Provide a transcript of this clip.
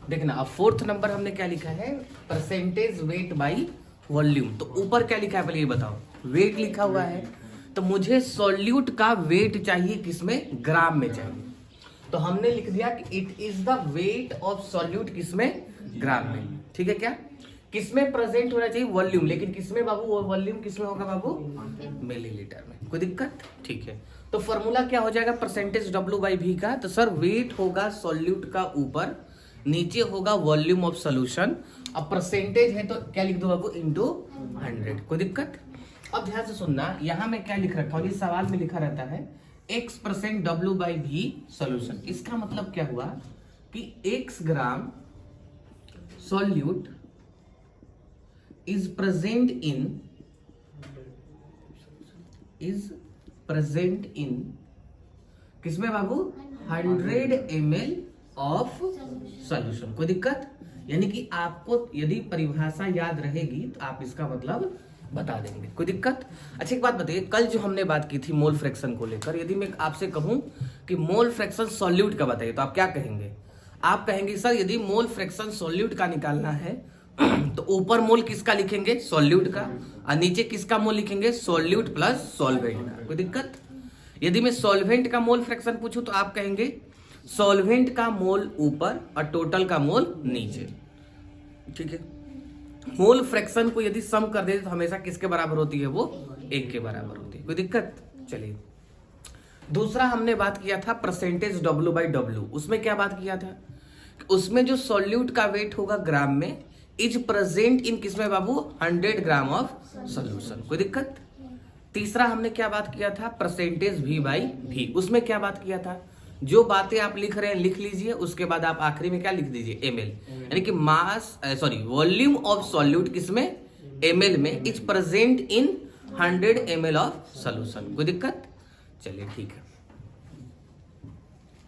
देखना अब fourth number हमने क्या लिखा है, परसेंटेज वेट बाई वॉल्यूम। तो ऊपर क्या लिखा है पहले ये बताओ, वेट लिखा हुआ है, तो मुझे सॉल्यूट का वेट चाहिए किसमें, ग्राम में चाहिए। तो हमने लिख दिया कि it is the weight of solute किसमें, ग्राम में। ठीक है, क्या किसमें प्रेजेंट होना चाहिए, वॉल्यूम, लेकिन किसमें बाबू, वो वॉल्यूम किसमें होगा बाबू, मिलीलीटर में। कोई दिक्कत, ठीक है। तो फॉर्मूला क्या हो जाएगा परसेंटेज डब्ल्यू बाई भी का, तो सर वेट होगा सॉल्यूट का ऊपर, नीचे होगा वॉल्यूम ऑफ सोल्यूशन, अब परसेंटेज है तो क्या लिख दो बाबू, इंटू 100। कोई दिक्कत। अब ध्यान से सुनना, यहां मैं क्या लिख रखा हूं, ये सवाल में लिखा रहता है x% W बाई भी सोल्यूशन। इसका मतलब क्या हुआ कि x gram solute is present in किसमें बाबू, 100 ml ऑफ सॉल्यूशन। कोई दिक्कत, यानी कि आपको यदि परिभाषा याद रहेगी तो आप इसका मतलब बता देंगे। कोई दिक्कत। अच्छा एक बात बताइए, कल जो हमने बात की थी मोल फ्रैक्शन को लेकर, यदि मैं आपसे कहूं कि मोल फ्रैक्शन सॉल्यूट का बताइए तो आप क्या कहेंगे, आप कहेंगे सर यदि मोल फ्रैक्शन सॉल्यूट का निकालना है तो ऊपर मोल किसका लिखेंगे, सॉल्यूट का, और नीचे किसका मोल लिखेंगे, सॉल्यूट प्लस सॉल्वेंट का। कोई दिक्कत। यदि मैं सॉल्वेंट का मोल फ्रैक्शन पूछूं तो आप कहेंगे सॉल्वेंट का मोल ऊपर और टोटल का मोल नीचे। ठीक है, मोल फ्रैक्शन को यदि सम कर दे तो हमेशा किसके बराबर होती है, वो 1 के बराबर होती है। कोई दिक्कत। चलिए दूसरा हमने बात किया था परसेंटेज डब्ल्यू बाई डब्ल्यू। उसमें क्या बात किया था, उसमें जो सॉल्यूट का वेट होगा ग्राम में इज प्रेजेंट इन किसमें बाबू, 100 ग्राम ऑफ सोल्यूशन। कोई दिक्कत। तीसरा हमने क्या बात किया था, परसेंटेज भी बाई भी। उसमें क्या बात किया था, जो बातें आप लिख रहे हैं लिख लीजिए, उसके बाद आप आखिरी में क्या लिख दीजिए, ml, यानी कि मास वॉल्यूम ऑफ सॉल्यूट किसमें, ml में, is present in 100 ml of solution. कोई दिक्कत। चलिए ठीक है।